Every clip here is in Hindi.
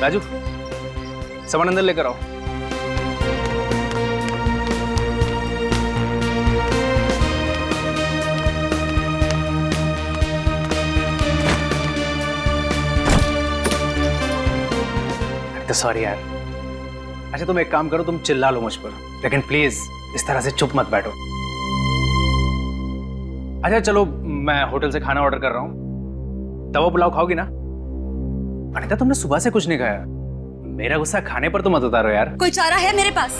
राजू, सामान अंदर लेकर आओ। तो सॉरी यार। अच्छा तुम एक काम करो, तुम चिल्ला लो मुझ पर, लेकिन प्लीज इस तरह से चुप मत बैठो। अच्छा चलो, मैं होटल से खाना ऑर्डर कर रहा हूँ। तवा पुलाव खाओगी ना? अनिता तुमने सुबह से कुछ नहीं खाया। मेरा गुस्सा खाने पर तो मत उतारो यार। कोई चारा है मेरे पास?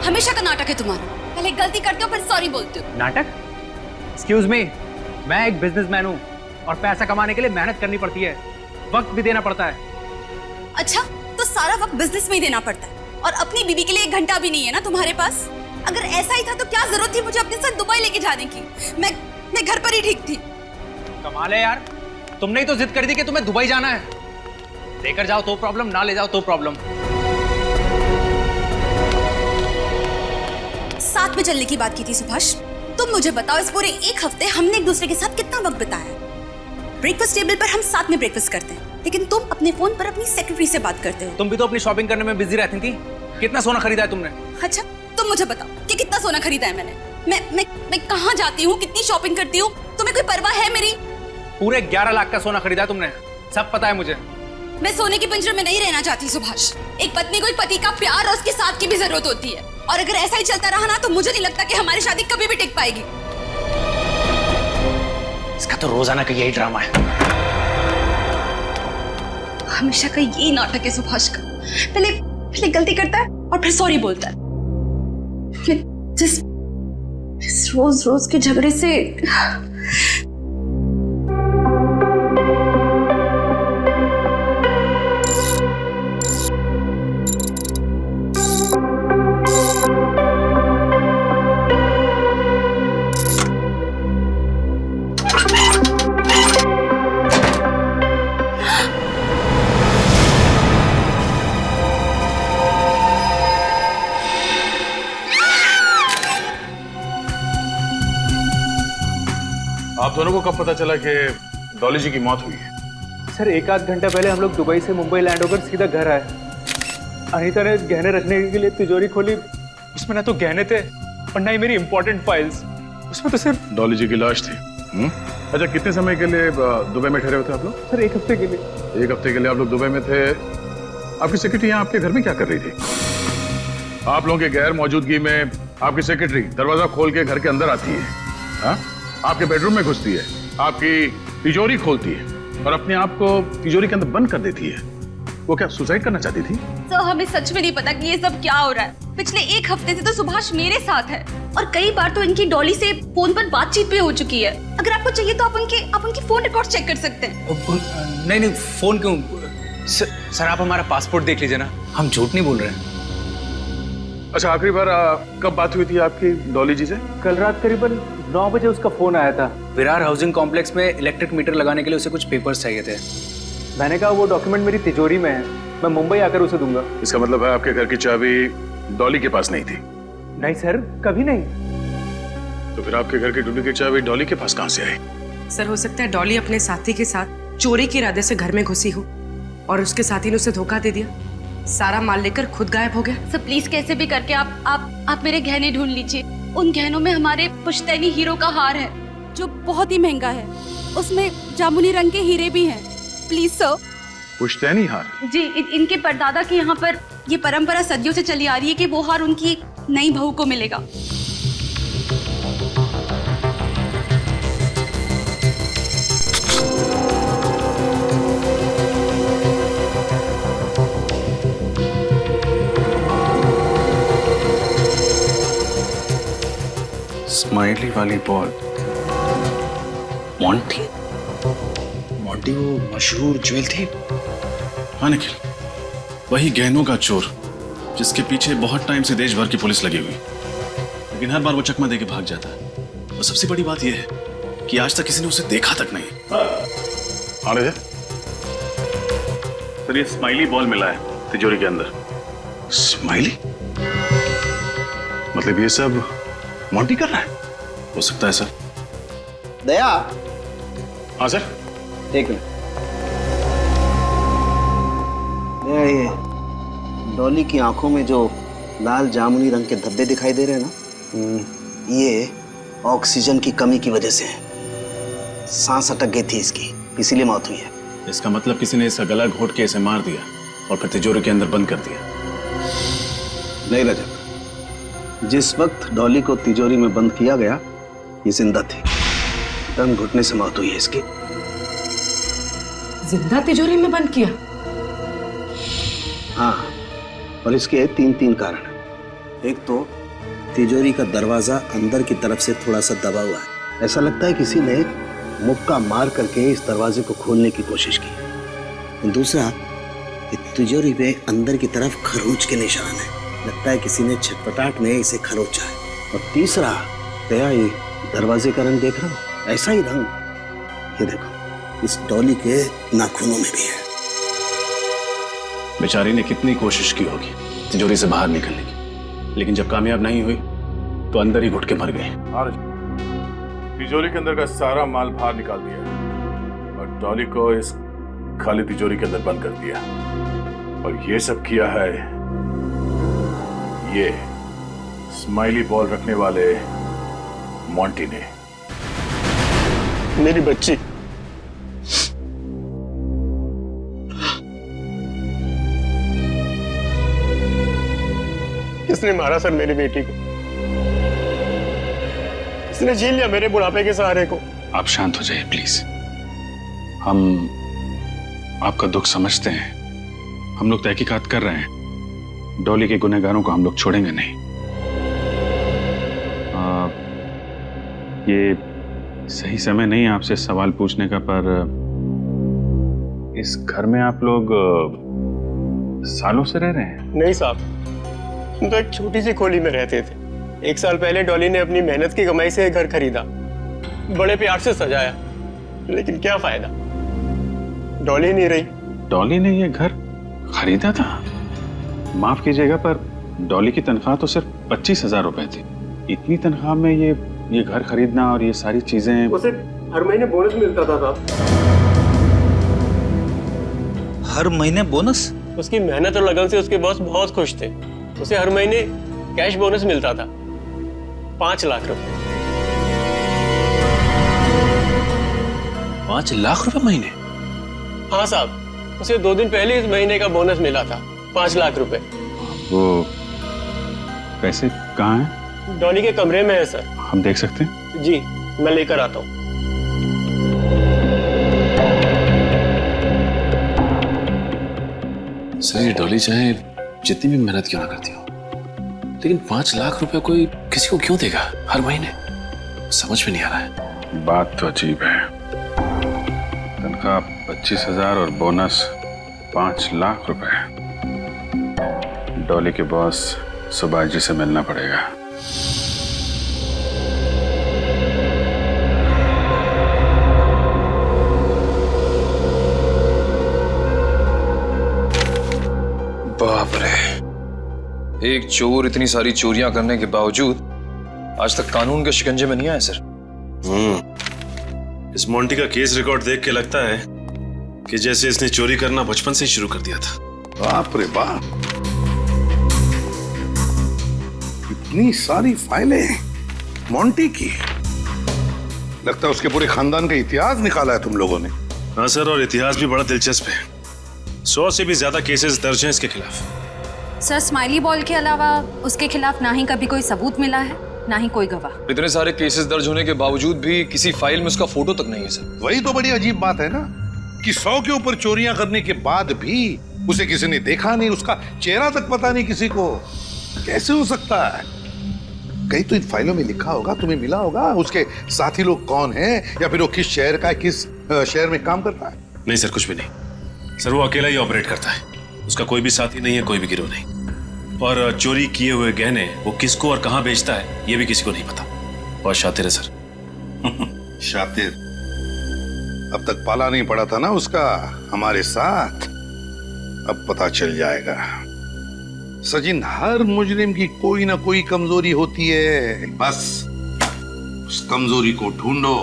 हमेशा का नाटक है तुम्हारा। पहले गलती करते हो फिर सॉरी बोलते हो। नाटक? एक्सक्यूज मी, मैं एक बिजनेसमैन हूँ और पैसा कमाने के लिए मेहनत करनी पड़ती है, वक्त भी देना पड़ता है। अच्छा, तो सारा वक्त बिजनेस में ही देना पड़ता है और अपनी बीबी के लिए 1 घंटा भी नहीं है ना तुम्हारे पास? अगर ऐसा ही था तो क्या जरूरत थी मुझे अपने साथ दुबई लेके जाने की? मैं घर पर ही ठीक थी। कमाल है यार, तुमने ही तो जिद कर दी कि तुम्हें दुबई जाना है। लेकर जाओ तो प्रॉब्लम, ना ले जाओ तो प्रॉब्लम। साथ में चलने की बात की थी सुभाष। तुम मुझे बताओ, इस पूरे 1 हफ्ते हमने एक दूसरे के साथ कितना वक्त बिताया? ब्रेकफास्ट टेबल पर हम साथ में ब्रेकफास्ट करते हैं, लेकिन तुम अपने फोन पर अपनी सेक्रेटरी से बात करते हो। तुम भी तो अपनी शॉपिंग करने में बिजी रहती थी। कितना सोना खरीदा है तुमने? अच्छा, तुम मुझे बताओ कि कितना सोना खरीदा है मैंने? मैं कहाँ जाती हूँ, कितनी शॉपिंग करती हूँ, तुम्हें कोई परवाह है मेरी? पूरे 11 लाख का सोना खरीदा तुमने, सब पता है मुझे। मैं सोने के पिंजरे में नहीं रहना चाहती सुभाष। एक पत्नी को एक पति का प्यार और उसके साथ की भी जरूरत होती है, और अगर ऐसा ही चलता रहा ना तो मुझे नहीं लगता कि हमारी शादी कभी भी टिक पाएगी। इसका तो रोजाना का यही ड्रामा है। हमेशा का यही नाटक है सुभाष का। पहले गलती करता है और फिर सॉरी बोलता है। जिस रोज के झगड़े से आप दोनों को कब पता चला कि डॉली जी की मौत हुई है? सर 1 आध घंटा पहले हम लोग दुबई से मुंबई लैंड होकर सीधा घर आए। अनीता ने गहने रखने के लिए तिजोरी खोली, उसमें ना तो गहने थे और ना ही मेरी इंपॉर्टेंट फाइल्स, उसमें तो सिर्फ डॉली जी की लाश थी। अच्छा, कितने समय के लिए दुबई में ठहरे हुए थे आप लोग? सर 1 हफ्ते के लिए। 1 हफ्ते के लिए आप लोग दुबई में थे। आपकी सेक्रेटरी यहाँ आपके घर में क्या कर रही थी? आप लोगों के गैर मौजूदगी में आपकी सेक्रेटरी दरवाजा खोल के घर के अंदर आती है, हाँ? आपके बेडरूम में घुसती है, आपकी तिजोरी खोलती है और अपने आप को तिजोरी के अंदर बंद कर देती है। वो क्या सुसाइड करना चाहती थी? तो हमें सच में नहीं पता कि ये सब क्या हो रहा है। पिछले 1 हफ्ते से तो सुभाष मेरे साथ है और कई बार तो इनकी डॉली से फोन पर बातचीत भी हो चुकी है। अगर आपको चाहिए तो आप उनकी फोन रिकॉर्ड चेक कर सकते हैं। नहीं फोन क्यों? सर आप हमारा पासपोर्ट देख लीजिए ना, हम झूठ नहीं बोल रहे हैं। अच्छा, आखिरी बार कब बात हुई थी आपकी डॉली जी से? कल रात करीबन 9 बजे उसका फोन आया था। विरार हाउसिंग कॉम्प्लेक्स में इलेक्ट्रिक मीटर लगाने के लिए उसे कुछ पेपर्स चाहिए थे। मैंने कहा वो डॉक्यूमेंट मेरी तिजोरी में है, मैं मुंबई आकर उसे दूंगा। इसका मतलब है आपके घर की चाबी डॉली के पास नहीं थी? नहीं सर, कभी नहीं। तो फिर आपके घर की डुप्लीकेट की चाबी डॉली के पास कहां से आई? सर हो सकता है डॉली अपने साथी के साथ चोरी के इरादे से घर में घुसी हो और उसके साथी ने उसे धोखा दे दिया, सारा माल लेकर खुद गायब हो गया। सर प्लीज कैसे भी करके आप मेरे गहने ढूंढ लीजिए। उन गहनों में हमारे पुश्तैनी हीरो का हार है जो बहुत ही महंगा है, उसमें जामुनी रंग के हीरे भी हैं। Please sir. पुश्तैनी हार? जी, इनके परदादा के यहाँ पर ये परंपरा सदियों से चली आ रही है कि वो हार उनकी एक नई बहू को मिलेगा। स्माइली वाली बॉल। मॉन्टी वो मशहूर ज्वेल थी। हाँ निखिल, वही गहनों का चोर जिसके पीछे बहुत टाइम से देश भर की पुलिस लगी हुई, लेकिन हर बार वो चकमा देके भाग जाता है। और सबसे बड़ी बात यह है कि आज तक किसी ने उसे देखा तक नहीं। आने दे। सर ये स्माइली बॉल मिला है तिजोरी के अंदर। स्माइली? मतलब ये सब मॉन्टी कर रहा है? हो सकता है सर। दया। हाँ सर। एक मिनट। ये डॉली की आंखों में जो लाल जामुनी रंग के धब्बे दिखाई दे रहे हैं ना, ये ऑक्सीजन की कमी की वजह से है। सांस अटक गई थी इसकी, इसीलिए मौत हुई है। इसका मतलब किसी ने इसका गला घोट के इसे मार दिया और फिर तिजोरी के अंदर बंद कर दिया। नहीं रजत, जिस वक्त डॉली को तिजोरी में बंद किया गया ये जिंदा थी। दम घुटने से मौत हुई है इसकी। जिंदा तिजोरी में बंद किया? हाँ, और इसके तीन कारण हैं। एक तो तिजोरी का दरवाजा अंदर की तरफ से थोड़ा सा दबा हुआ है। ऐसा लगता है किसी ने मुक्का मार करके इस दरवाजे को खोलने की कोशिश की। दूसरा, तिजोरी पे अंदर की तरफ खरोंच के निशान है। लगता है किसी ने छटपटाहट में इसे खरोचा है। और तीसरा, दया, ये दरवाजे का रंग देख रहा हो, ऐसा ही रंग ये देखो इस डॉली के नाखूनों में भी है। बेचारी ने कितनी कोशिश की होगी तिजोरी से बाहर निकलने की, लेकिन जब कामयाब नहीं हुई तो अंदर ही घुट के मर गई। तिजोरी के अंदर का सारा माल बाहर निकाल दिया और डॉली को इस खाली तिजोरी के अंदर बंद कर दिया। और ये सब किया है ये स्माइली बॉल रखने वाले मॉन्टी ने। मेरी बच्ची, किसने मारा सर मेरी बेटी को? किसने छीन लिया मेरे बुढ़ापे के सहारे को? आप शांत हो जाइए प्लीज। हम आपका दुख समझते हैं। हम लोग तहकीकात कर रहे हैं। डॉली के गुनहगारों को हम लोग छोड़ेंगे नहीं। ये सही समय नहीं है आपसे सवाल पूछने का, पर इस घर में आप लोग सालों से रह रहे हैं? नहीं साहब, हम तो एक छोटी सी खोली में रहते थे। 1 साल पहले डॉली ने अपनी मेहनत की कमाई से घर खरीदा, बड़े प्यार से सजाया, लेकिन क्या फायदा, डॉली नहीं रही। डॉली ने ये घर खरीदा था? माफ कीजिएगा, पर डॉली की तनख्वाह तो सिर्फ 25,000 रुपए थी। इतनी तनख्वाह में ये घर खरीदना और ये सारी चीजें। उसे हर महीने बोनस मिलता था साहब। हर महीने बोनस? उसकी मेहनत और लगन से उसके बॉस बहुत खुश थे। उसे हर महीने कैश बोनस मिलता था, 5 लाख रुपए। 5 लाख रुपए महीने? हाँ साहब, उसे 2 दिन पहले इस महीने का बोनस मिला था, 5 लाख रुपए। वो पैसे कहाँ हैं? डॉली के कमरे में है सर। हम देख सकते हैं? जी, मैं लेकर आता हूँ। सर, ये डॉली चाहे जितनी भी मेहनत क्यों ना करती हो, लेकिन 5 लाख रुपए कोई किसी को क्यों देगा हर महीने? समझ में नहीं आ रहा है। बात तो अजीब है। तनख्वाह 25,000 और बोनस 5 लाख रुपए। डॉली के बॉस सुभाष जी से मिलना पड़ेगा। बाप रे, एक चोर इतनी सारी चोरियां करने के बावजूद आज तक कानून के शिकंजे में नहीं आया सर। इस मोंटी का केस रिकॉर्ड देख के लगता है कि जैसे इसने चोरी करना बचपन से ही शुरू कर दिया था। बाप रे बाप, इतनी सारी फाइलें मोंटी की। लगता है उसके पूरे खानदान का इतिहास निकाला है तुम लोगों ने। हाँ सर, और इतिहास भी बड़ा दिलचस्प है। 100 से भी ज्यादा केसेस दर्ज हैं इसके खिलाफ। सर, स्माइली बॉल के अलावा उसके खिलाफ ना ही कभी कोई सबूत मिला है, ना ही कोई गवाह। इतने सारे केसेस दर्ज होने के बावजूद भी किसी फाइल में उसका फोटो तक नहीं है सर। वही तो बड़ी अजीब बात है ना, कि 100 के ऊपर चोरियां करने के बाद भी उसे किसी ने देखा नहीं, उसका चेहरा तक पता नहीं किसी को। कैसे हो सकता है? कहीं तो इन फाइलों में लिखा होगा, तुम्हें मिला होगा उसके साथी लोग कौन हैं, या फिर वो किस शहर का है, किस शहर में काम करता है। नहीं सर, कुछ भी नहीं सर, वो अकेला ही ऑपरेट करता है। उसका कोई भी साथी नहीं है, कोई भी गिरोह नहीं। और चोरी किए हुए गहने वो किसको और कहां बेचता है ये भी किसी को नहीं पता। बहुत शातिर है सर। शातिर? अब तक पाला नहीं पड़ा था ना उसका हमारे साथ, अब पता चल जाएगा। सचिन, हर मुजरिम की कोई ना कोई कमजोरी होती है, बस उस कमजोरी को ढूंढो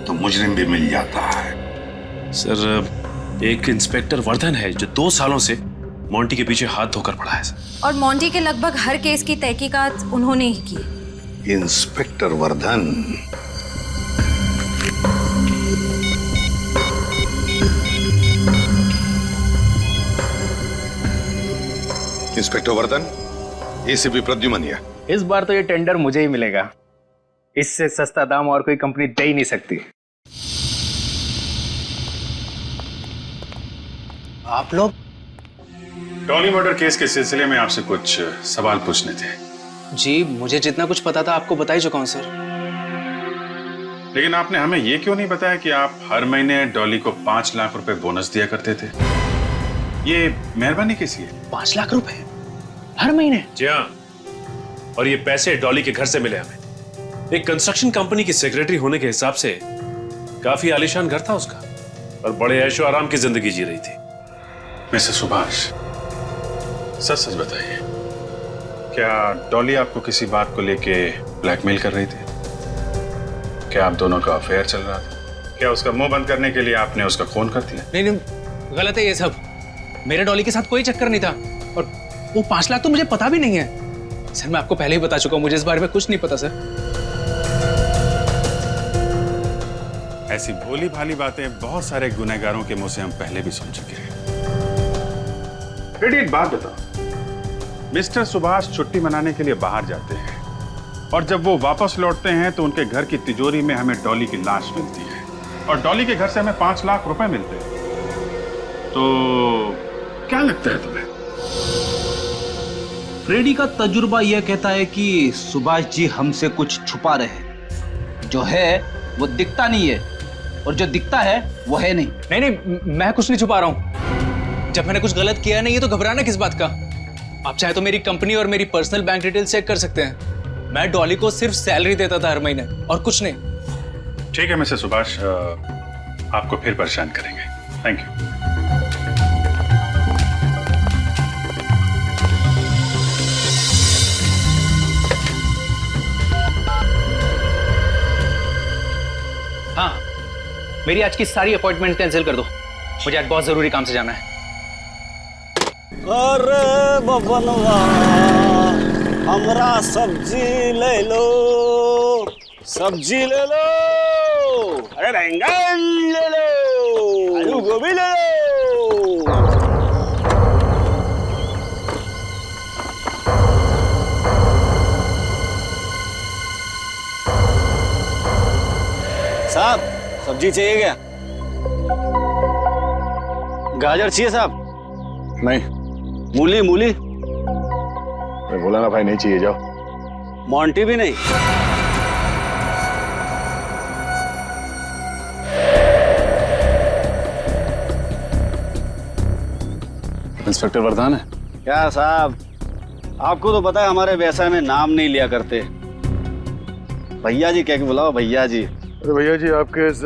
तो मुजरिम भी मिल जाता है। सर, एक इंस्पेक्टर वर्धन है जो 2 सालों से मोंटी के पीछे हाथ धोकर पड़ा है सर। और मोंटी के लगभग हर केस की तहकीकात उन्होंने ही की। Inspector Vardhan, inspector Vardhan, ACP Pradyuman. इस बार तो ये टेंडर मुझे ही मिलेगा। इससे सस्ता दाम और कोई कंपनी दे ही नहीं सकती। आप लोग? डॉली मर्डर केस के सिलसिले में आपसे कुछ सवाल पूछने थे। जी, मुझे जितना कुछ पता था आपको बता ही चुका हूं सर। लेकिन आपने हमें ये क्यों नहीं बताया कि आप हर महीने डॉली को 5 लाख रुपए बोनस दिया करते थे? ये मेहरबानी किसी है? 5 लाख रुपए हर महीने? जी हाँ, और ये पैसे डॉली के घर से मिले हमें। एक कंस्ट्रक्शन कंपनी की सेक्रेटरी होने के हिसाब से काफी आलीशान घर था उसका और बड़े ऐशो आराम की जिंदगी जी रही थी। मिस्टर सुभाष, सच सच बताइए, क्या डॉली आपको किसी बात को लेके ब्लैकमेल कर रही थी? क्या आप दोनों का अफेयर चल रहा था? क्या उसका मुंह बंद करने के लिए आपने उसका खून कर दिया? नहीं नहीं, गलत है ये सब। मेरे डॉली के साथ कोई चक्कर नहीं था और वो 5 लाख तो मुझे पता भी नहीं है। सर, मैं आपको पहले ही बता चुका हूँ, मुझे इस बारे में कुछ नहीं पता सर। ऐसी भोली भाली बातें बहुत सारे गुनहगारों के मुंह से हम पहले भी सुन चुके हैं। बेटी, एक बात बताओ, मिस्टर सुभाष छुट्टी मनाने के लिए बाहर जाते हैं और जब वो वापस लौटते हैं तो उनके घर की तिजोरी में हमें डॉली की लाश मिलती है और डॉली के घर से हमें 5 लाख रुपए मिलते हैं। तो क्या लगता है तुम्हें? फ्रेडी का तजुर्बा यह कहता है कि सुभाष जी हमसे कुछ छुपा रहे हैं। जो है वो दिखता नहीं है और जो दिखता है वो है नहीं। नहीं नहीं, मैं कुछ नहीं छुपा रहा हूँ। जब मैंने कुछ गलत किया नहीं है तो घबराना किस बात का? आप चाहे तो मेरी कंपनी और मेरी पर्सनल बैंक डिटेल चेक कर सकते हैं। मैं डॉली को सिर्फ सैलरी देता था हर महीने और कुछ नहीं। ठीक है मिस्टर सुभाष, आपको फिर परेशान करेंगे। Thank you. हाँ, मेरी आज की सारी अपॉइंटमेंट कैंसिल कर दो। मुझे आज बहुत जरूरी काम से जाना है। अरे बबनवा, हमरा सब्जी ले लो, सब्जी ले लो। अरे बैंगन ले लो, आलू गोभी ले लो। साहब, सब्जी चाहिए क्या? गाजर चाहिए साहब? नहीं, मूली मूली? मैं बोला ना भाई, नहीं चाहिए, जाओ। मोंटी भी नहीं? इंस्पेक्टर वर्धन है क्या साहब? आपको तो पता है हमारे व्यवसाय में नाम नहीं लिया करते। भैया जी कह के बुलाओ, भैया जी। अरे भैया जी, आपके इस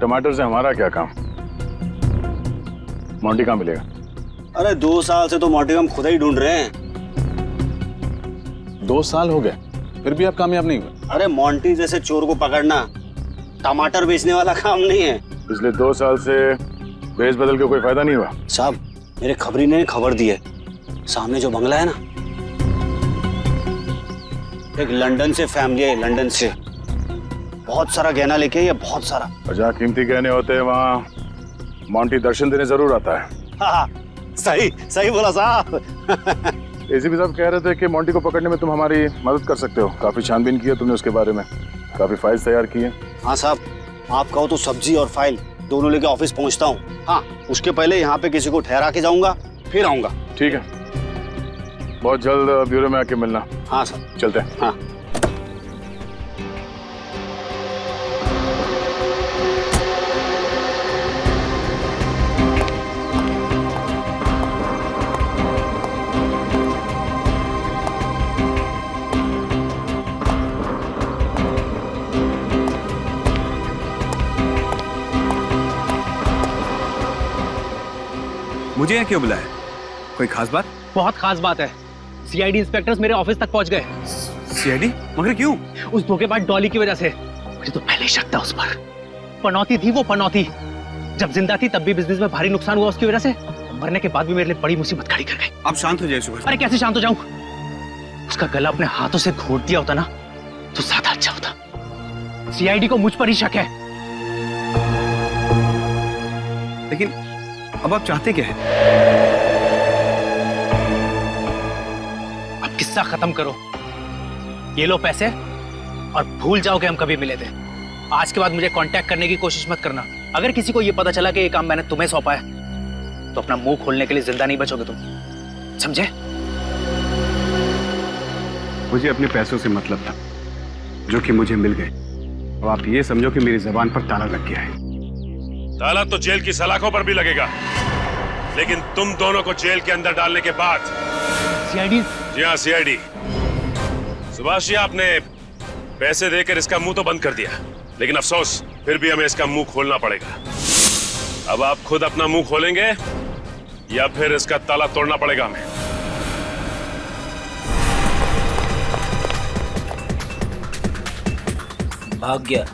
टमाटर से हमारा क्या काम? मोंटी कहाँ मिलेगा? अरे 2 साल से तो मोंटी हम खुद ही ढूंढ रहे हैं। 2 साल हो गए, फिर भी आप कामयाब नहीं हुए? अरे मोंटी जैसे चोर को पकड़ना टमाटर बेचने वाला काम नहीं है। पिछले 2 साल से बेच बदल के कोई फायदा नहीं हुआ? साहब, मेरे खबरी ने खबर दी है, सामने जो बंगला है ना, एक लंदन से फैमिली है, लंदन से बहुत सारा गहना लेके, ये बहुत सारा। जहाँ कीमती गहने होते हैं वहाँ मोंटी दर्शन देने जरूर आता है। हाँ, सही सही बोला साहब। एसीपी साहब कह रहे थे कि मोंटी को पकड़ने में तुम हमारी मदद कर सकते हो। काफी छानबीन की है तुमने उसके बारे में, काफी फाइल्स तैयार की है। हाँ साहब, आप कहो तो सब्जी और फाइल दोनों लेके ऑफिस पहुंचता हूँ। हाँ, उसके पहले यहाँ पे किसी को ठहरा के जाऊंगा, फिर आऊंगा। ठीक है, बहुत जल्द ब्यूरो में आके मिलना। हाँ सर, चलते हैं। हाँ। मुझे यहाँ क्यों बुलाया? कोई खास बात? बहुत खास बात है। सीआईडी इंस्पेक्टर्स मेरे ऑफिस तक पहुंच गए। सीआईडी? मगर क्यों? उस धोखेबाज डॉली की वजह से। मुझे तो पहले ही शक था उस पर। पनौती थी वो, पनौती। जब जिंदा थी तब भी बिजनेस में भारी नुकसान हुआ उसकी वजह से, मरने के बाद भी मेरे लिए बड़ी मुसीबत खड़ी कर गई। आप शांत हो जाइए सुभाष। अरे कैसे शांत हो जाऊं? उसका गला अपने हाथों से घोट दिया होता ना तो ज्यादा अच्छा होता। सीआईडी को मुझ पर ही शक है। लेकिन अब आप चाहते क्या है? अब किस्सा खत्म करो, ये लो पैसे और भूल जाओ कि हम कभी मिले थे। आज के बाद मुझे कांटेक्ट करने की कोशिश मत करना। अगर किसी को ये पता चला कि ये काम मैंने तुम्हें सौंपा है तो अपना मुंह खोलने के लिए जिंदा नहीं बचोगे तुम, समझे? मुझे अपने पैसों से मतलब था जो कि मुझे मिल गए। अब आप ये समझो कि मेरी जबान पर ताला लग गया है। ताला तो जेल की सलाखों पर भी लगेगा, लेकिन तुम दोनों को जेल के अंदर डालने के बाद। सीआईडी? जी हाँ, सीआईडी। सुभाष जी, आपने पैसे देकर इसका मुंह तो बंद कर दिया, लेकिन अफसोस फिर भी हमें इसका मुंह खोलना पड़ेगा। अब आप खुद अपना मुंह खोलेंगे या फिर इसका ताला तोड़ना पड़ेगा हमें? भाग गया।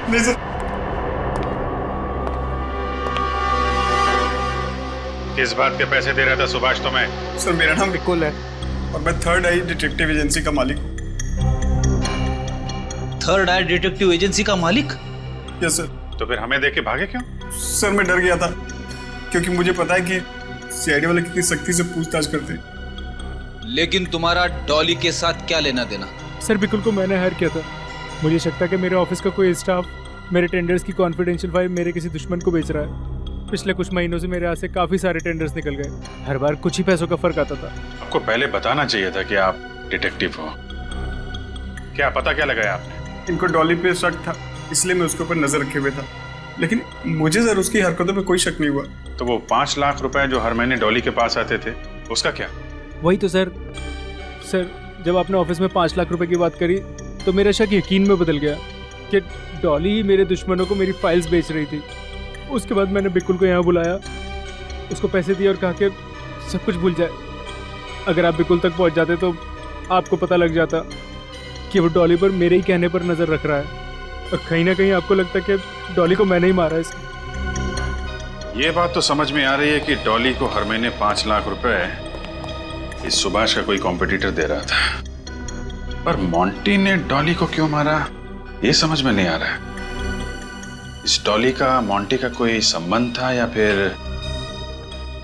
नहीं सर। किस बात के पैसे दे रहा था सुभाष तुम्हें? सर मेरा नाम विकुल है और मैं थर्ड आई डिटेक्टिव एजेंसी का मालिक हूँ। थर्ड आई डिटेक्टिव एजेंसी का मालिक? Yes sir. तो फिर हमें देख के भागे क्यों? सर मैं डर गया था क्योंकि मुझे पता है कि सीआईडी वाले कितनी सख्ती से पूछताछ करते हैं। लेकिन तुम्हारा डॉली के साथ क्या लेना देना? सर बिल्कुल को मैंने हायर किया था। मुझे शक था कि मेरे ऑफिस का कोई स्टाफ मेरे टेंडर्स की कॉन्फिडेंशियल फाइल मेरे किसी दुश्मन को बेच रहा है। पिछले कुछ महीनों से मेरे यहाँ से काफी सारे टेंडर्स निकल गए। हर बार कुछ ही पैसों का फर्क आता था। आपको पहले बताना चाहिए था कि आप डिटेक्टिव हो। क्या पता क्या लगाया आपने? इनको डॉली पे शक था, इसलिए मैं उसके ऊपर नजर रखे हुए था, लेकिन मुझे सर उसकी हरकतों पे कोई शक नहीं हुआ। तो वो 5 लाख रुपए जो हर महीने डॉली के पास आते थे, उसका क्या? वही तो सर जब आपने ऑफिस में 5 लाख रुपए की बात करी तो मेरा शक यकीन में बदल गया कि डॉली ही मेरे दुश्मनों को मेरी फाइल्स बेच रही थी। उसके बाद मैंने बिकुल को यहाँ बुलाया, उसको पैसे दिए और कहा कि सब कुछ भूल जाए। अगर आप बिकुल तक पहुँच जाते तो आपको पता लग जाता कि वो डॉली पर मेरे ही कहने पर नज़र रख रहा है और कहीं ना कहीं आपको लगता कि डॉली को मैंने ही मारा है। इसकी ये बात तो समझ में आ रही है कि डॉली को हर महीने 5 लाख रुपए इस सुभाष का कोई कॉम्पिटिटर दे रहा था, पर मोंटी ने डॉली को क्यों मारा ये समझ में नहीं आ रहा है। इस डॉली का मोंटी का कोई संबंध था या फिर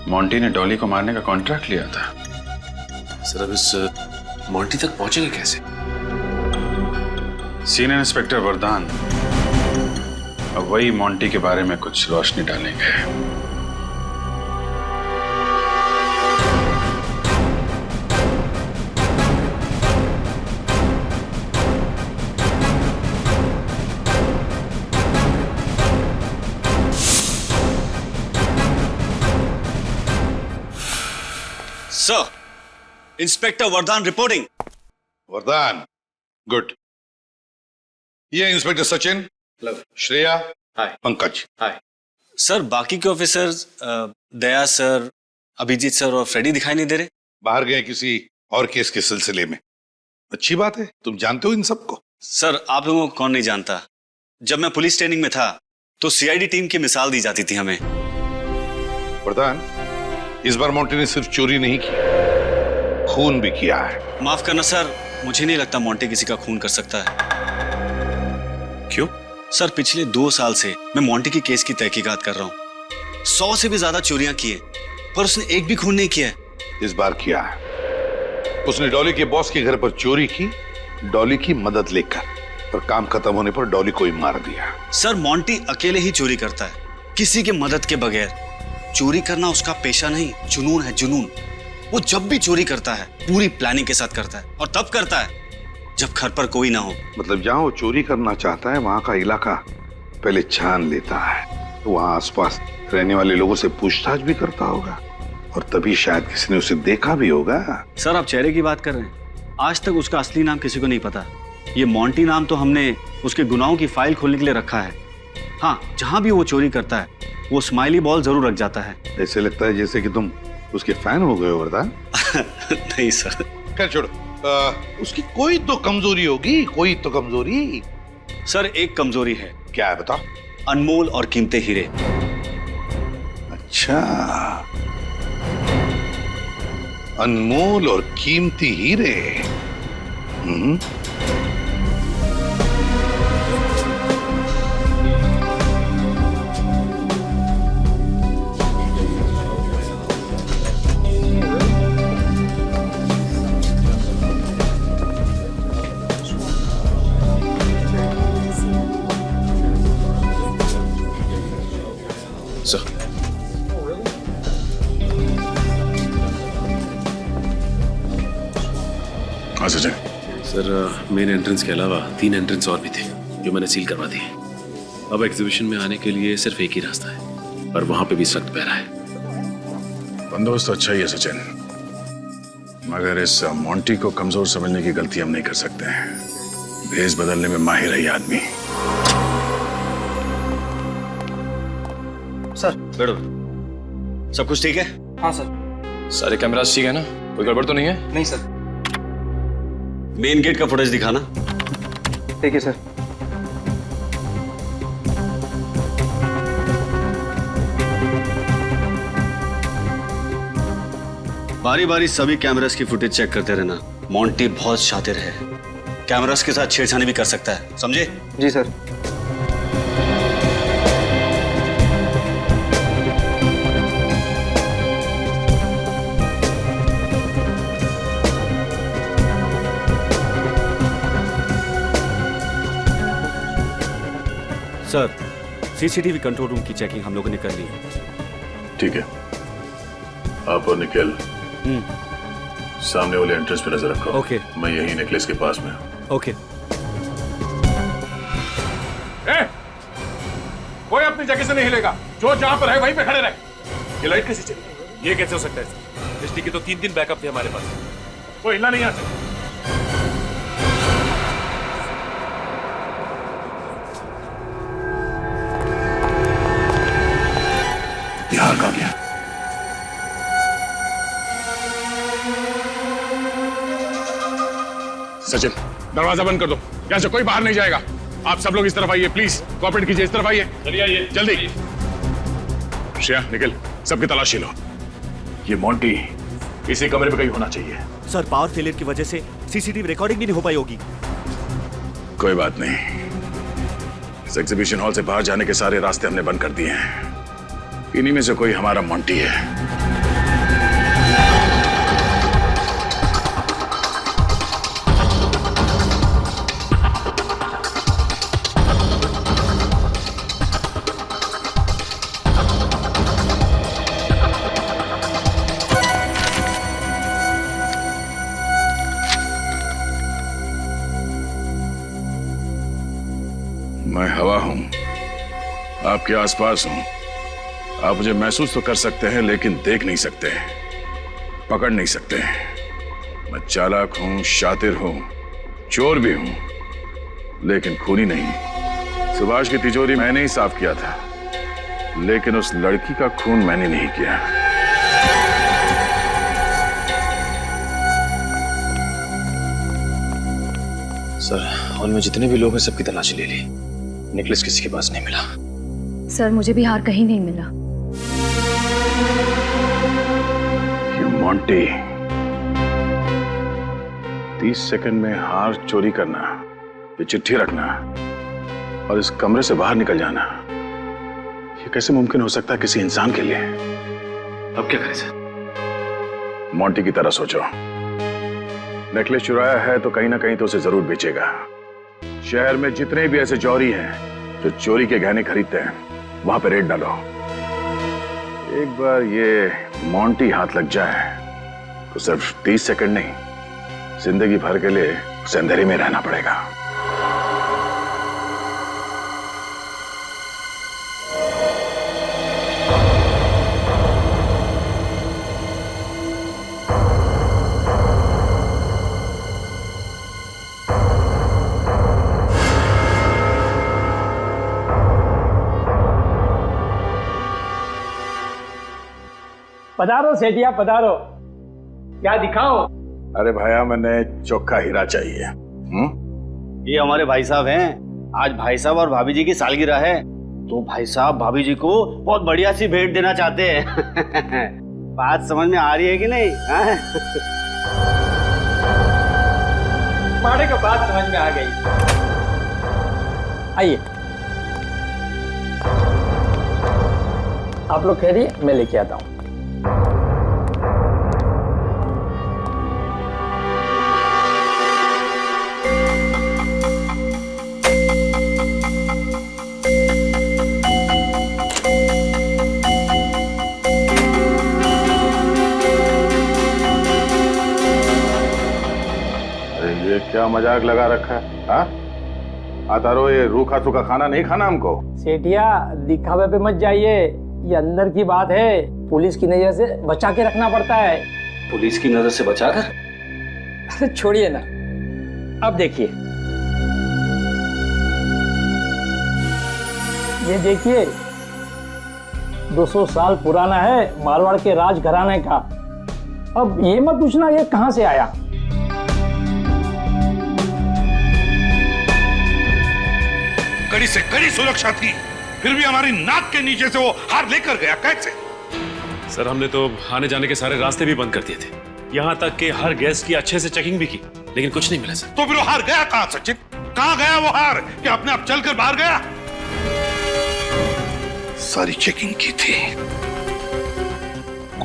मोंटी ने डॉली को मारने का कॉन्ट्रैक्ट लिया था? सर अब इस मोंटी तक पहुंचेंगे कैसे? सीनियर इंस्पेक्टर वरदान अब वही मोंटी के बारे में कुछ रोशनी डालेंगे। सर, इंस्पेक्टर वरदान रिपोर्टिंग। वरदान, गुड। ये inspector Sachin, Shreya, Pankaj. Hi sir. बाकी के ऑफिसर्स दया सर, अभिजीत सर और फ्रेडी दिखाई नहीं दे रहे। बाहर गए किसी और केस के सिलसिले में। अच्छी बात है, तुम जानते हो इन सबको? सर आप लोगों को कौन नहीं जानता। जब मैं पुलिस ट्रेनिंग में था तो सीआईडी टीम की मिसाल दी जाती थी हमें। वरदान, इस बार मोंटी ने सिर्फ चोरी नहीं की, खून भी किया है। माफ करना सर, मुझे नहीं लगता मोंटी किसी का खून कर सकता है। क्यों? सर पिछले 2 साल से मैं मोंटी की केस की तहकीकात कर रहा हूँ। 100 से भी ज्यादा चोरियां की है, पर उसने एक भी खून नहीं किया है। इस बार किया है। उसने डॉली के बॉस के घर पर चोरी की, डॉली की मदद लेकर, और काम खत्म होने पर डॉली को ही मार दिया। सर मोंटी अकेले ही चोरी करता है, किसी के मदद के बगैर। चोरी करना उसका पेशा नहीं, जुनून है, जुनून। वो जब भी चोरी करता है पूरी प्लानिंग के साथ करता है, और तब करता है जब घर पर कोई ना हो। मतलब जहां वो चोरी करना चाहता है वहां का इलाका पहले छान लेता है, तो वहां आसपास रहने वाले लोगों से पूछताछ भी करता होगा, और तभी शायद किसी ने उसे देखा भी होगा। सर आप चेहरे की बात कर रहे हैं, आज तक उसका असली नाम किसी को नहीं पता। ये मोंटी नाम तो हमने उसके गुनाहों की फाइल खोलने के लिए रखा है, हाँ, जहां भी वो चोरी करता है वो स्माइली बॉल जरूर रख जाता है। ऐसे लगता है जैसे कि तुम उसके फैन हो गए हो वरदान। नहीं सर। खैर छोड़ो, उसकी कोई तो कमजोरी होगी, कोई तो कमजोरी। सर एक कमजोरी है। क्या है बता? अनमोल और कीमती हीरे। अच्छा, अनमोल और कीमती हीरे। सर, हाँ सचिन। सर मेन एंट्रेंस के अलावा 3 एंट्रेंस और भी थे जो मैंने सील करवा दिए। अब एग्जीबिशन में आने के लिए सिर्फ एक ही रास्ता है, पर वहां पे भी सख्त पहरा है। बंदोबस्त तो अच्छा ही है सचिन, मगर इस मोंटी को कमजोर समझने की गलती हम नहीं कर सकते हैं। भेष बदलने में माहिर है ये आदमी। सर बैठो। सब कुछ ठीक है? हाँ सर। सारे कैमरास ठीक है ना? कोई गड़बड़ तो नहीं है? नहीं सर। मेन गेट का फुटेज दिखाना। ठीक है सर। बारी बारी सभी कैमरास की फुटेज चेक करते रहना। मोंटी बहुत शातिर है, कैमरास के साथ छेड़छाड़ी भी कर सकता है, समझे? जी sir. Sir CCTV control room की चेकिंग हम लोगों ने कर ली है। ठीक है, आप और निखिल सामने वाले एंट्रेंस पे नजर रखो। ओके। मैं यही नेकलेस के पास में हूं। ओके। कोई अपनी जगह से नहीं हिलेगा, जो जहां पर है वहीं पे खड़े रहे। ये लाइट कैसी चली? ये कैसे हो सकता है सर? बिजली की तो 3 दिन बैकअप थे हमारे पास। कोई हिलना नहीं आता। बिहार का गया। सचिन, दरवाजा बंद कर दो, यहां से कोई बाहर नहीं जाएगा। आप सब लोग इस तरफ आइए, प्लीज कोऑपरेट कीजिए। इस तरफ आइए, चलिए आइए जल्दी। श्रेया, निखिल, सबकी तलाशी लो। ये मोंटी इसी कमरे में कहीं होना चाहिए। सर पावर फेलियर की वजह से सीसीटीवी रिकॉर्डिंग भी नहीं हो पाई होगी। कोई बात नहीं, इस एग्जीबिशन हॉल से बाहर जाने के सारे रास्ते हमने बंद कर दिए हैं। इन्हीं में से कोई हमारा मोंटी है। मैं हवा हूं, आपके आसपास हूं। आप मुझे महसूस तो कर सकते हैं, लेकिन देख नहीं सकते, पकड़ नहीं सकते। मैं चालाक हूं, शातिर हूं, चोर भी हूं, लेकिन खूनी नहीं। सुभाष की तिजोरी मैंने ही साफ किया था, लेकिन उस लड़की का खून मैंने नहीं किया। सर, हॉल में जितने भी लोग हैं सबकी तलाशी ले ली, नेकलेस किसी के पास नहीं मिला। सर मुझे भी हार कहीं नहीं मिला। ये मोंटी 30 सेकंड में हार चोरी करना, ये चिट्ठी रखना और इस कमरे से बाहर निकल जाना, ये कैसे मुमकिन हो सकता है किसी इंसान के लिए? अब क्या करें सर? मोंटी की तरह सोचो। नेकलेस चुराया है तो कहीं ना कहीं तो उसे जरूर बेचेगा। शहर में जितने भी ऐसे चोरी हैं जो चोरी के गहने खरीदते हैं, वहां पे रेड डालो। एक बार ये मोंटी हाथ लग जाए तो सिर्फ 30 सेकंड नहीं, जिंदगी भर के लिए उसे अंधेरे में रहना पड़ेगा। पधारो सेठिया पधारो। क्या दिखाओ? अरे भैया मैंने चोखा हीरा चाहिए। ये हमारे भाई साहब हैं। आज भाई साहब और भाभी जी की सालगिरह है, तो भाई साहब भाभी जी को बहुत बढ़िया सी भेंट देना चाहते हैं। बात समझ में आ रही है कि नहीं? माड़े का बात समझ में आ गई। आइए आप लोग कह रही मैं लेके आता हूँ। ये क्या मजाक लगा रखा है? हाँ आतारो, ये रूखा सूखा खाना नहीं खाना हमको। सेठिया दिखावे पे मत जाइए, ये अंदर की बात है, पुलिस की नजर से बचा के रखना पड़ता है। पुलिस की नजर से बचाकर? अरे छोड़िए ना, अब देखिए, ये देखिए 200 साल पुराना है, मारवाड़ के राज घराने का। अब ये मत पूछना ये कहां से आया। कड़ी से कड़ी सुरक्षा थी, फिर भी हमारी नाक के नीचे से वो हार लेकर गया। कैसे? सर हमने तो आने जाने के सारे रास्ते भी बंद कर दिए थे, यहाँ तक कि हर गेस्ट की अच्छे से चेकिंग भी की, लेकिन कुछ नहीं मिला सर। तो फिर वो हार गया कहां सचिन? कहां गया वो हार? कि अपने आप चलकर बाहर गया? सारी चेकिंग की थी,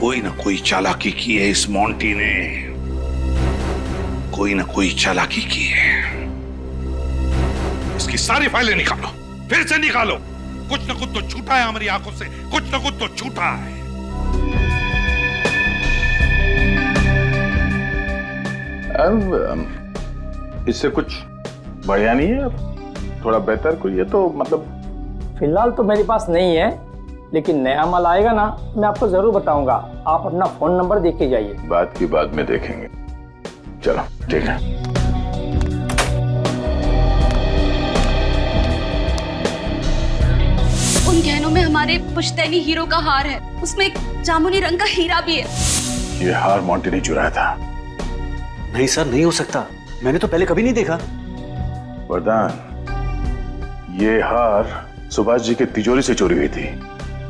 कोई ना कोई चालाकी की है इस मोंटी ने, कोई ना कोई चालाकी की है। इसकी सारी फाइलें निकालो, फिर से निकालो। कुछ ना कुछ तो छूटा है हमारी आंखों से, कुछ ना कुछ तो छूटा है। इससे कुछ बढ़िया नहीं है? थोड़ा बेहतर कोई है तो मतलब। फिलहाल तो मेरे पास नहीं है, लेकिन नया माल आएगा ना, मैं आपको जरूर बताऊंगा। आप अपना फोन नंबर देख के जाइए। बात की बाद में देखेंगे। चलो ठीक है। उन गहनों में हमारे पुश्तैनी हीरो का हार है, उसमें एक जामुनी रंग का हीरा भी है। ये हार मोंटी ने चुराया था। नहीं सर, नहीं हो सकता, मैंने तो पहले कभी नहीं देखा। वरदान, ये हार सुभाष जी के तिजोरी से चोरी हुई थी,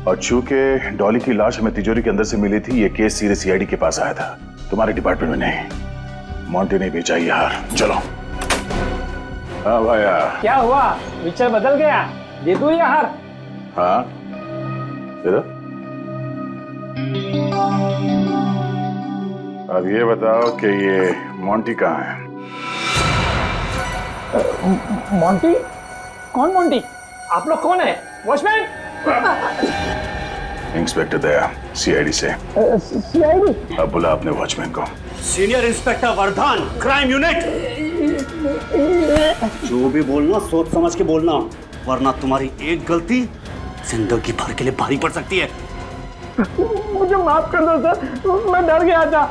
और चूंकि डॉली की लाश हमें तिजोरी के अंदर से मिली थी, ये केस सीधे सीआईडी के पास आया था, तुम्हारे डिपार्टमेंट में नहीं। मोंटी ने बेचा ये हार। चलो। हाँ भाया, क्या हुआ? विचार बदल गया? दे दूं ये हार? हाँ दे दो। अब ये बताओ कि ये मोंटी कहाँ है? मोंटी? कौन मोंटी? आप लोग कौन है? वॉचमैन? इंस्पेक्टर दया, सीआईडी से। सीआईडी? अब बुला अपने वॉचमैन को। Senior inspector Vardhan, crime unit. जो भी बोलना सोच समझ के बोलना, वरना तुम्हारी एक गलती जिंदगी भर के लिए भारी पड़ सकती है। मुझे माफ कर दो सर, मैं डर गया था।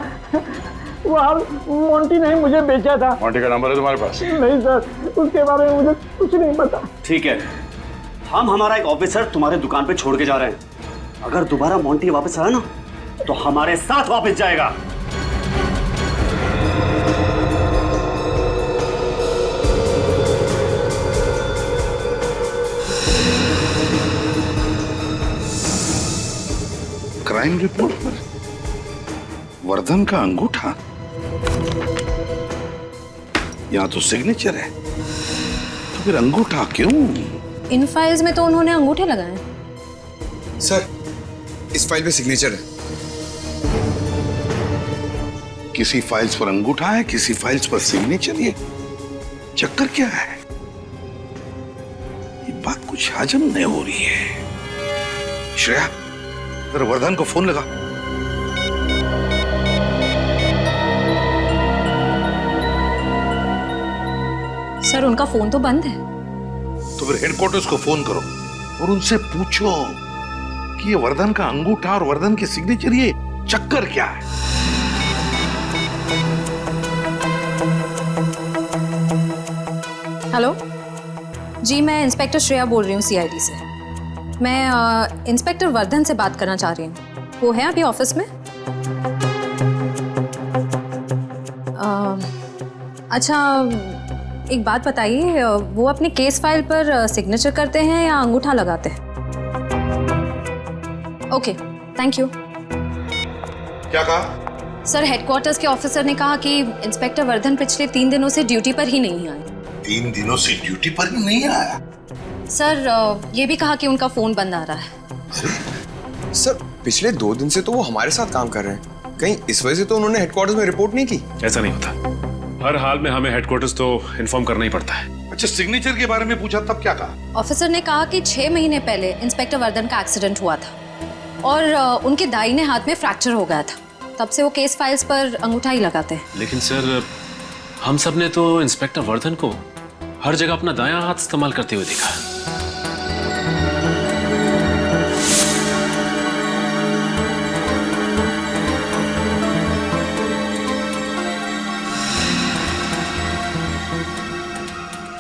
वो हार मोंटी ने मुझे बेचा था। मोंटी का नंबर है तुम्हारे पास? नहीं सर, उसके बारे में मुझे कुछ नहीं पता। ठीक है, हम हमारा एक ऑफिसर तुम्हारे दुकान पे छोड़ के जा रहे हैं। अगर दोबारा मोंटी वापस आया ना, तो हमारे साथ वापस जाएगा। क्राइम रिपोर्ट पर वर्धन का अंगूठा, यहाँ तो सिग्नेचर है, तो फिर अंगूठा क्यों? इन फाइल्स में तो उन्होंने अंगूठे लगाए। सर, इस फाइल पे सिग्नेचर है। किसी फाइल्स पर अंगूठा है, किसी फाइल्स पर सिग्नेचर। ये चक्कर क्या है? ये बात कुछ हजम नहीं हो रही है। श्रेया, जरा वर्धन को फोन लगा। सर, उनका फोन तो बंद है। तो फिर हेडक्वार्टर्स को फोन करो और उनसे पूछो कि ये वर्धन का अंगूठा और वर्धन के सिग्नेचर, ये चक्कर क्या है? हेलो जी, मैं इंस्पेक्टर श्रेया बोल रही हूँ सीआईडी से। मैं इंस्पेक्टर वर्धन से बात करना चाह रही हूँ। वो है अभी ऑफिस में? अच्छा, एक बात बताइए, वो अपने केस फाइल पर सिग्नेचर करते हैं या अंगूठा लगाते हैं? Okay, thank you. क्या कहा? सर, हेडक्वार्टर्स के ऑफिसर ने कहा कि इंस्पेक्टर वर्धन पिछले 3 दिनों से ड्यूटी पर ही नहीं आए। 3 दिनों से ड्यूटी पर ही नहीं आया? सर, ये भी कहा कि उनका फोन बंद आ रहा है। सर, पिछले 2 दिन से तो वो हमारे साथ काम कर रहे हैं। कहीं इस वजह से तो उन्होंने हेडक्वार्टर्स में रिपोर्ट नहीं की? ऐसा नहीं होता, हर हाल में हमें हेडक्वार्टर्स तो इन्फॉर्म करना ही पड़ता है। अच्छा, सिग्नेचर के बारे में पूछा तब क्या कहा? ऑफिसर ने कहा कि 6 महीने पहले इंस्पेक्टर वर्धन का एक्सीडेंट हुआ था और उनके दाहिने हाथ में फ्रैक्चर हो गया था। तब से वो केस फाइल्स पर अंगूठा ही लगाते हैं। लेकिन सर, हम सब ने तो इंस्पेक्टर वर्धन को हर जगह अपना दायां हाथ इस्तेमाल करते हुए देखा।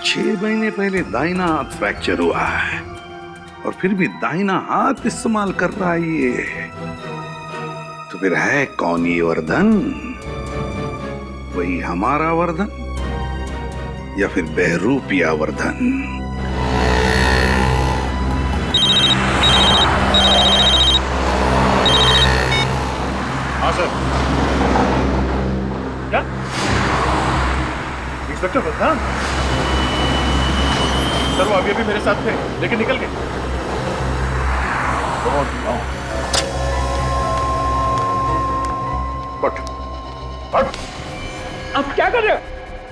छह महीने पहले दाहिना हाथ फ्रैक्चर हुआ है और फिर भी दाहिना हाथ इस्तेमाल कर रहा है ये। तो फिर है कौन ये वर्धन? वही हमारा वर्धन या फिर बहरूपिया वर्धन? हाँ सर। क्या इंस्पेक्टर वर्धन? सर, वो अभी मेरे साथ थे लेकिन निकल गए। अब क्या कर रहे हो?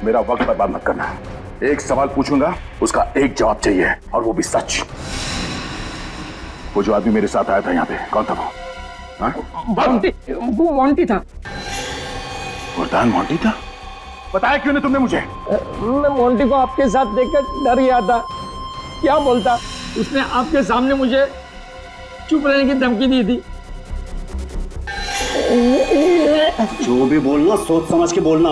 मेरा वक्त बर्बाद मत करना। एक सवाल पूछूंगा, उसका एक जवाब चाहिए और वो भी सच। वो जो आदमी मेरे साथ आया था यहाँ पे, कौन था वो? मोंटी, वो मोंटी था। वर्धन मोंटी था? बताया क्यों नहीं तुमने मुझे? मैं मोंटी को आपके साथ देखकर डर गया था। क्या बोलता? उसने आपके सामने मुझे चुप रहने की धमकी दी थी। जो भी बोलना सोच समझ के बोलना।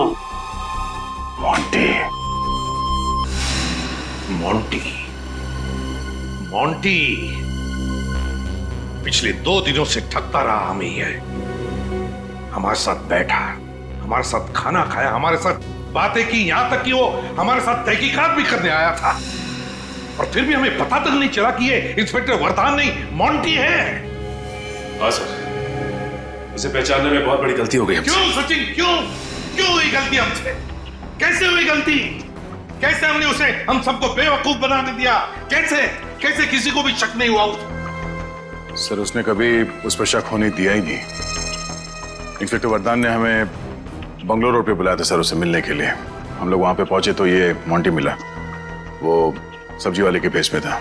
मोंटी, मोंटी, मोंटी पिछले 2 दिनों से ठगता रहा हमें ये। हमारे साथ बैठा, हमारे साथ खाना खाया, हमारे साथ बातें की, यहां तक कि वो हमारे साथ तहकीकात भी करने आया था। और फिर भी हमें पता तक नहीं चला कि ये इंस्पेक्टर वर्धन नहीं, मोंटी है। हाँ सर, उसे पहचानने में बहुत बड़ी गलती हो गई हमसे। क्यों सचिन, क्यों हुई गलती हमसे? कैसे हुई गलती? कैसे हमने उसे, हम सबको बेवकूफ बनाने दिया? कैसे किसी को भी शक नहीं हुआ? सर, उसने कभी उस पर शक होने दिया ही नहीं। इंस्पेक्टर वर्धन ने हमें बंगलोर रोड पे बुलाया था सर, उसे मिलने के लिए। हम लोग वहां पे पहुंचे तो ये मोंटी मिला। वो सब्जी वाले के भेष में था।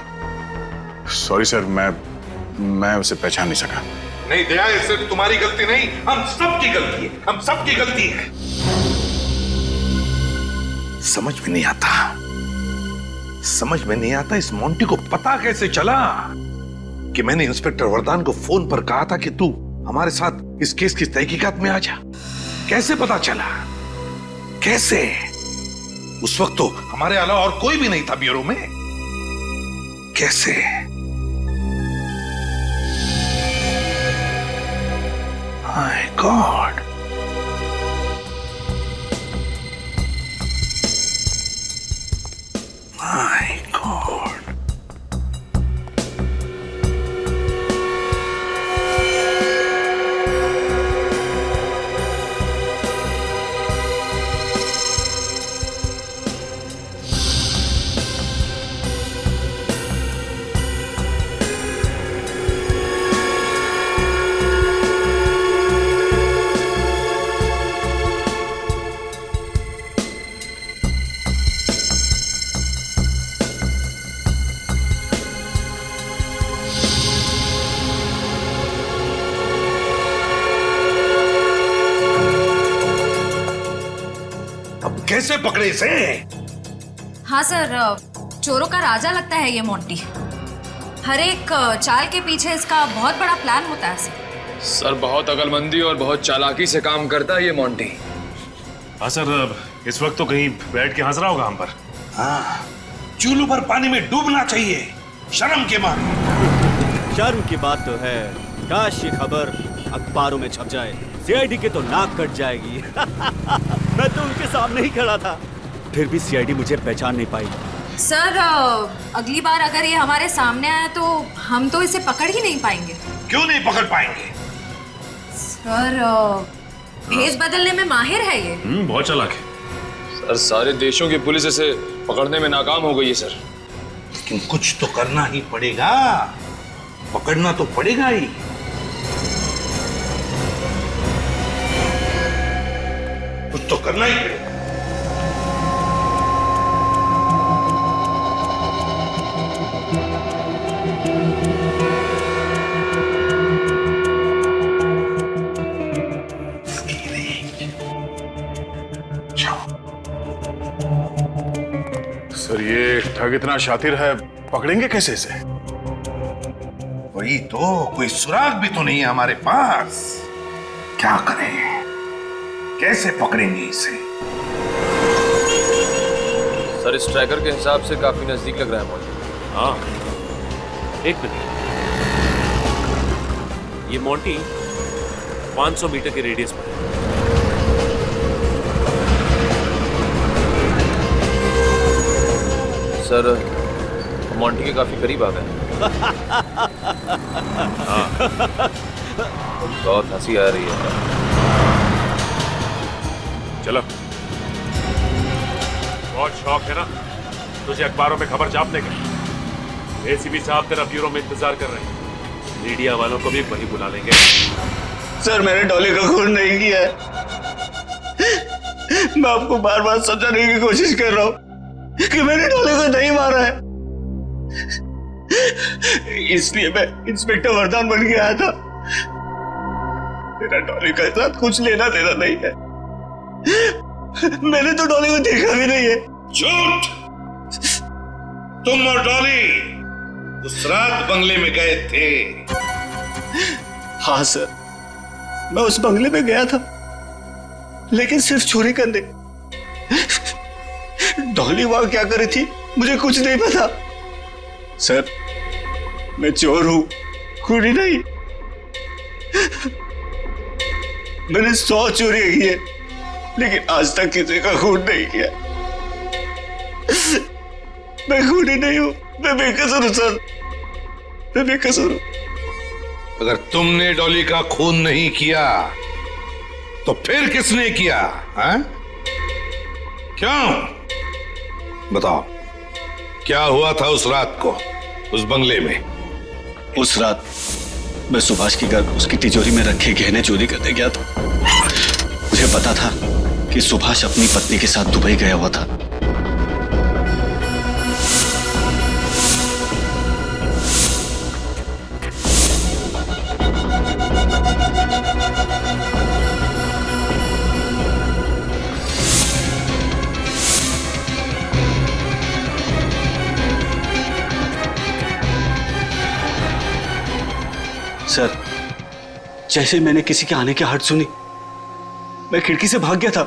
सॉरी सर, मैं उसे पहचान नहीं सका। नहीं दया, ये सिर्फ तुम्हारी गलती नहीं, हम सबकी गलती है। हम सबकी गलती है। समझ में नहीं आता इस मोंटी को पता कैसे चला कि मैंने इंस्पेक्टर वर्धन को फोन पर कहा था कि तू हमारे साथ इस केस की तहकीकात में आ जा। कैसे पता चला? कैसे? उस वक्त तो हमारे अलावा और कोई भी नहीं था ब्यूरो में। कैसे? My God. My God. कैसे पकड़े इसे? हाँ सर, चोरों का राजा लगता है ये मोंटी। हर एक चाल के पीछे इसका बहुत बड़ा प्लान होता है सर, बहुत अकलमंदी और बहुत चालाकी से काम करता है ये मोंटी। हाँ सर, इस वक्त तो कहीं बैठ के हंस रहा होगा हम पर। हाँ, चूल्हू पर पानी में डूबना चाहिए शर्म के मारे। शर्म की बात तो है, काश ये खबर अखबारों में छप जाए, सीआईडी के तो नाक कट जाएगी। मैं तो उनके सामने ही खड़ा था, फिर भी सीआईडी मुझे पहचान नहीं पाई। सर अगली बार अगर ये हमारे सामने आया तो हम तो इसे पकड़ ही नहीं पाएंगे। क्यों नहीं पकड़ पाएंगे? सर भेस बदलने में माहिर है ये। बहुत चालाक है। सर सारे देशों की पुलिस इसे पकड़ने में नाकाम हो गई है सर। लेकिन कुछ तो करना ही पड़ेगा, पकड़ना तो पड़ेगा ही। कुछ तो करना ही पड़ेगा। सर ये ठग इतना शातिर है, पकड़ेंगे कैसे इसे? वही तो, कोई सुराग भी तो नहीं है हमारे पास। क्या करें, कैसे पकड़ेंगे इसे? सर इस ट्रैकर के हिसाब से काफी नजदीक लग रहा है मोंटी। हाँ, एक मिनट। ये मोंटी 500 मीटर के रेडियस पर है। सर मोंटी के काफी करीब आ गए। बहुत हंसी आ रही है। चलो, बहुत शौक है ना तुझे अखबारों में खबर छापने का। एसीपी साहब तेरा ब्यूरो में इंतजार कर रहे हैं। मीडिया वालों को भी वही बुला लेंगे। सर मैंने डॉली का खून नहीं किया है। मैं आपको बार बार समझाने की कोशिश कर रहा हूं कि मैंने डॉली को नहीं मारा है। इसलिए मैं इंस्पेक्टर वरदान बन के आया था। मेरा डॉली के साथ कुछ लेना देना नहीं है। मैंने तो डॉली को देखा भी नहीं है। झूठ! तुम और डॉली उस रात बंगले में गए थे। हाँ सर, मैं उस बंगले में गया था, लेकिन सिर्फ चोरी करने। डॉली वहां क्या कर रही थी मुझे कुछ नहीं पता। सर मैं चोर हूं, खूनी नहीं। मैंने 100 चोरियां की है, लेकिन आज तक किसी का खून नहीं किया। मैं खूनी नहीं हूं, मैं बेकसूर हूं सर, मैं बेकसूर हूं। अगर तुमने डॉली का खून नहीं किया तो फिर किसने किया? हाँ? क्यों? बताओ, क्या हुआ था उस रात को उस बंगले में? उस रात मैं सुभाष के घर उसकी तिजोरी में रखे गहने चोरी करने गया था। मुझे पता था कि सुभाष अपनी पत्नी के साथ दुबई गया हुआ था। सर, जैसे मैंने किसी के आने की आहट सुनी, मैं खिड़की से भाग गया था।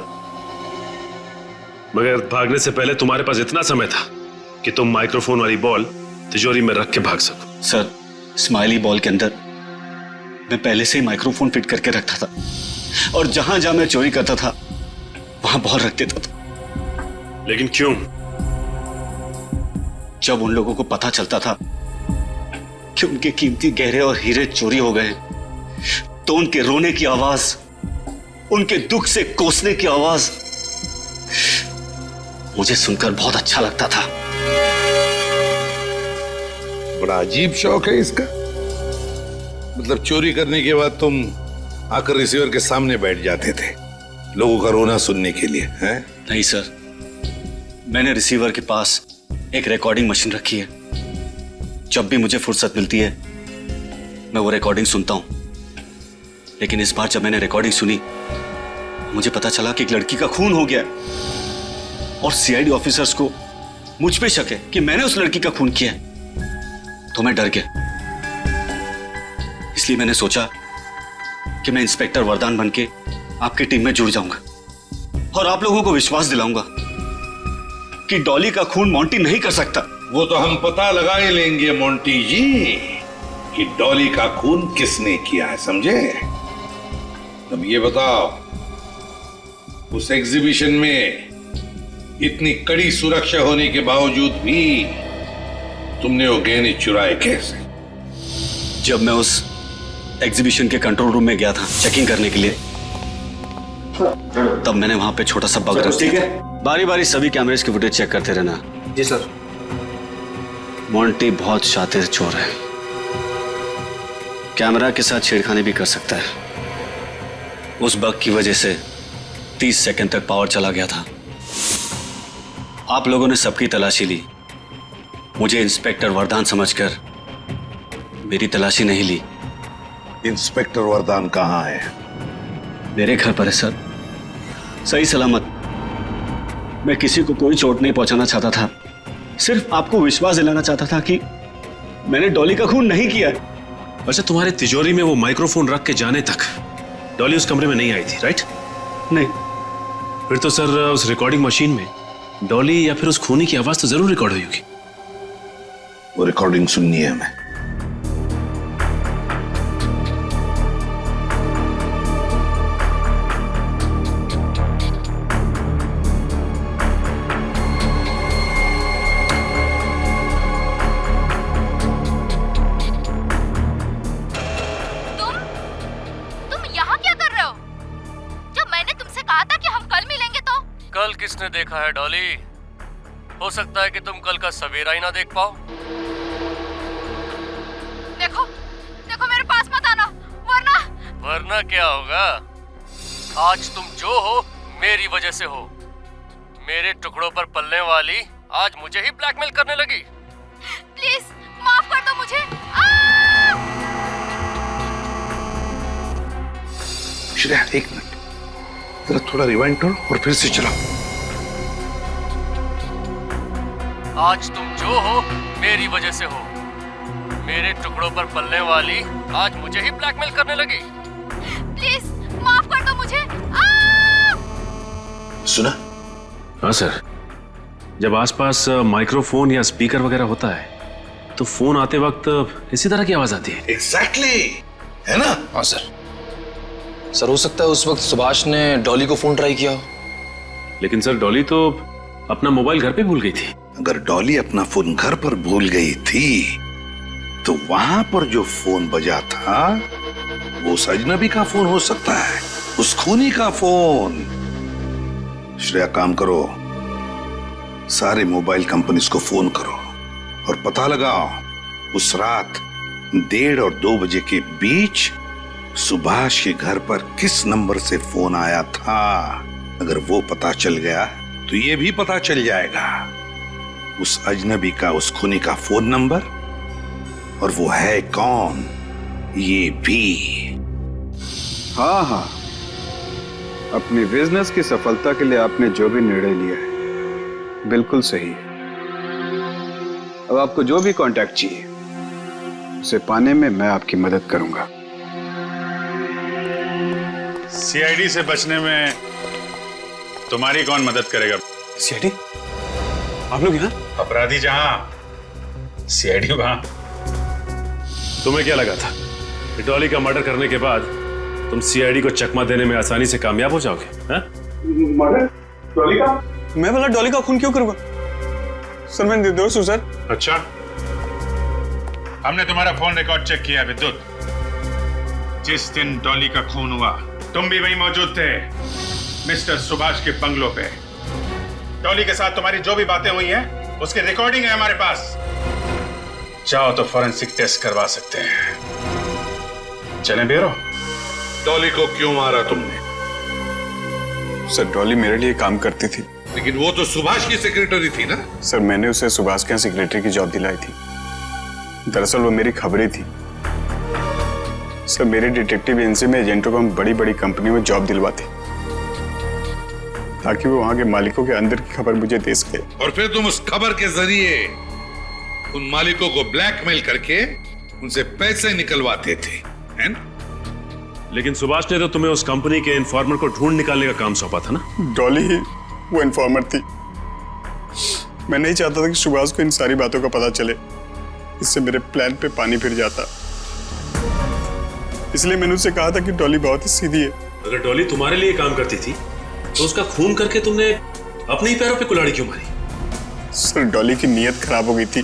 मगर भागने से पहले तुम्हारे पास इतना समय था कि तुम माइक्रोफोन वाली बॉल तिजोरी में रख के भाग सको। सर, स्माइली बॉल के अंदर मैं पहले से ही माइक्रोफोन फिट करके रखता था, और जहां जहां मैं चोरी करता था वहां बॉल रख देता था। लेकिन क्यों? जब उन लोगों को पता चलता था कि उनके कीमती गहरे और हीरे चोरी हो गए, तो उनके रोने की आवाज, उनके दुख से कोसने की आवाज मुझे सुनकर बहुत अच्छा लगता था। बड़ा अजीब शौक है इसका। मतलब चोरी करने के बाद तुम आकर रिसीवर के सामने बैठ जाते थे लोगों का रोना सुनने के लिए, हैं? नहीं सर, मैंने रिसीवर के पास एक रिकॉर्डिंग मशीन रखी है। जब भी मुझे फुर्सत मिलती है मैं वो रिकॉर्डिंग सुनता हूं। लेकिन इस बार जब मैंने रिकॉर्डिंग सुनी, मुझे पता चला कि एक लड़की का खून हो गया और सीआईडी ऑफिसर्स को मुझ पे शक है कि मैंने उस लड़की का खून किया है। तो मैं डर गया। इसलिए मैंने सोचा कि मैं इंस्पेक्टर वरदान बनके आपकी टीम में जुड़ जाऊंगा और आप लोगों को विश्वास दिलाऊंगा कि डॉली का खून मोंटी नहीं कर सकता। वो तो हम पता लगा ही लेंगे मोंटी जी कि डॉली का खून किसने किया है, समझे? अब ये बताओ, उस एग्जीबिशन में इतनी कड़ी सुरक्षा होने के बावजूद भी तुमने वो गहने चुराए कैसे? जब मैं उस एग्जीबिशन के कंट्रोल रूम में गया था चेकिंग करने के लिए, तब मैंने वहां पे छोटा सा बग रख दिया। बारी बारी सभी कैमरेज की फुटेज चेक करते रहना। जी सर। मोंटी बहुत शातिर चोर है, कैमरा के साथ छेड़खानी भी कर सकता है। उस बग की वजह से 30 सेकंड तक पावर चला गया था। आप लोगों ने सबकी तलाशी ली, मुझे इंस्पेक्टर वरदान समझकर मेरी तलाशी नहीं ली। इंस्पेक्टर वरदान कहाँ है? मेरे घर पर है सर, सही सलामत। मैं किसी को कोई चोट नहीं पहुंचाना चाहता था, सिर्फ आपको विश्वास दिलाना चाहता था कि मैंने डॉली का खून नहीं किया। अच्छा, तुम्हारे तिजोरी में वो माइक्रोफोन रख के जाने तक डॉली उस कमरे में नहीं आई थी, राइट? नहीं। फिर तो सर उस रिकॉर्डिंग मशीन में डॉली या फिर उस खूनी की आवाज तो जरूर रिकॉर्ड हुई होगी। वो रिकॉर्डिंग सुननी है हमें। कल किसने देखा है डॉली? हो सकता है कि तुम कल का सवेरा ही ना देख पाओ। देखो देखो मेरे पास मत आना, वरना क्या होगा? आज तुम जो हो मेरी वजह से हो। मेरे टुकड़ों पर पलने वाली आज मुझे ही ब्लैकमेल करने लगी। प्लीज माफ कर दो मुझे। श्रेया एक मिनट, जरा थोड़ा रिवाइंड करो और फिर से चलाओ। आज तुम जो हो मेरी वजह से हो। मेरे टुकड़ों पर पलने वाली आज मुझे ही ब्लैकमेल करने लगी। प्लीज माफ कर दो मुझे। सुना? हाँ सर, जब आसपास माइक्रोफोन या स्पीकर वगैरह होता है तो फोन आते वक्त इसी तरह की आवाज आती है। एग्जैक्टली, है ना? हाँ सर। सर हो सकता है उस वक्त सुभाष ने डॉली को फोन ट्राई किया। लेकिन सर डॉली तो अपना मोबाइल घर पे भूल गई थी। अगर डॉली अपना फोन घर पर भूल गई थी तो वहां पर जो फोन बजा था वो उस अजनबी का फोन हो सकता है, उस खूनी का फोन। श्रेया काम करो, सारे मोबाइल कंपनीज को फोन करो और पता लगाओ उस रात 1:30 और 2 बजे के बीच सुभाष के घर पर किस नंबर से फोन आया था। अगर वो पता चल गया तो ये भी पता चल जाएगा उस अजनबी का, उस खूनी का फोन नंबर, और वो है कौन ये भी। हाँ हाँ, अपनी बिजनेस की सफलता के लिए आपने जो भी निर्णय लिया है बिल्कुल सही है। अब आपको जो भी कांटेक्ट चाहिए उसे पाने में मैं आपकी मदद करूंगा। सीआईडी से बचने में तुम्हारी कौन मदद करेगा? सीआईडी? आप लोग यहाँ? अपराधी जहां सीआईडी वहां। तुम्हें क्या लगा था कि डॉली का मर्डर करने के बाद तुम सीआईडी को चकमा देने में आसानी से कामयाब हो जाओगे? मर्डर? डॉली का? मैं भला डॉली का खून क्यों करूंगा? सर मैं निर्दोष हूं सर। अच्छा, हमने तुम्हारा फोन रिकॉर्ड चेक किया विद्युत। जिस दिन डॉली का खून हुआ तुम भी वहीं मौजूद थे, मिस्टर सुभाष के बंगलो पे। डॉली के साथ तुम्हारी जो भी बातें हुई हैं उसकी रिकॉर्डिंग है हमारे पास। चाहो तो फॉरेंसिक टेस्ट करवा सकते हैं। चलें ब्यूरो? डॉली को क्यों मारा तुमने? सर डॉली मेरे लिए काम करती थी। लेकिन वो तो सुभाष की सेक्रेटरी थी ना? सर मैंने उसे सुभाष के यहाँ सेक्रेटरी की जॉब दिलाई थी। दरअसल वो मेरी खबरें थी। सर मेरे डिटेक्टिव एजेंसी में एजेंटों को हम बड़ी बड़ी कंपनियों में जॉब दिलवाते ताकि वो वहां के मालिकों के अंदर की खबर मुझे दे सके। और फिर तुम उस खबर के जरिए उन मालिकों को ब्लैकमेल करके उनसे पैसे निकलवाते थे, है ना? लेकिन सुभाष ने तो तुम्हें उस कंपनी के इन्फॉर्मर को ढूंढ निकालने का काम सौंपा था ना? डॉली ही वो इन्फॉर्मर थी। मैं नहीं चाहता था कि सुभाष को इन सारी बातों का पता चले, इससे मेरे प्लान पे पानी फिर जाता। इसलिए मैंने उससे कहा था कि डॉली बहुत ही सीधी है। अगर डॉली तुम्हारे लिए काम करती थी तो उसका खून करके तुमने अपने ही पैरों पे कुल्हाड़ी क्यों मारी? सर डॉली की नीयत खराब हो गई थी,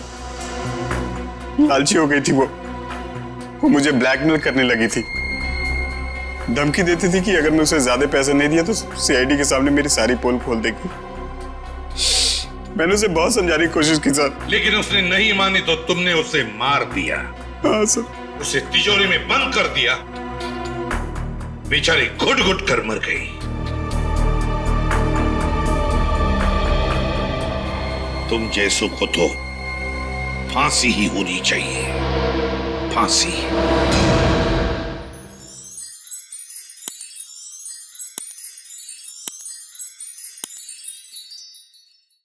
लालची हो गई थी वो मुझे ब्लैकमेल करने लगी थी, धमकी देती थी कि अगर मैं उसे ज्यादा पैसे नहीं दिया तो सीआईडी के सामने मेरी सारी पोल खोल देगी। मैंने उसे बहुत समझाने की कोशिश की सर, लेकिन उसने नहीं मानी तो तुमने उसे मार दिया। हाँ सर। उसे तिजोरी में बंद कर दिया, बेचारी घुट घुट कर मर गई। तुम जैसों को तो फांसी ही होनी चाहिए, फांसी।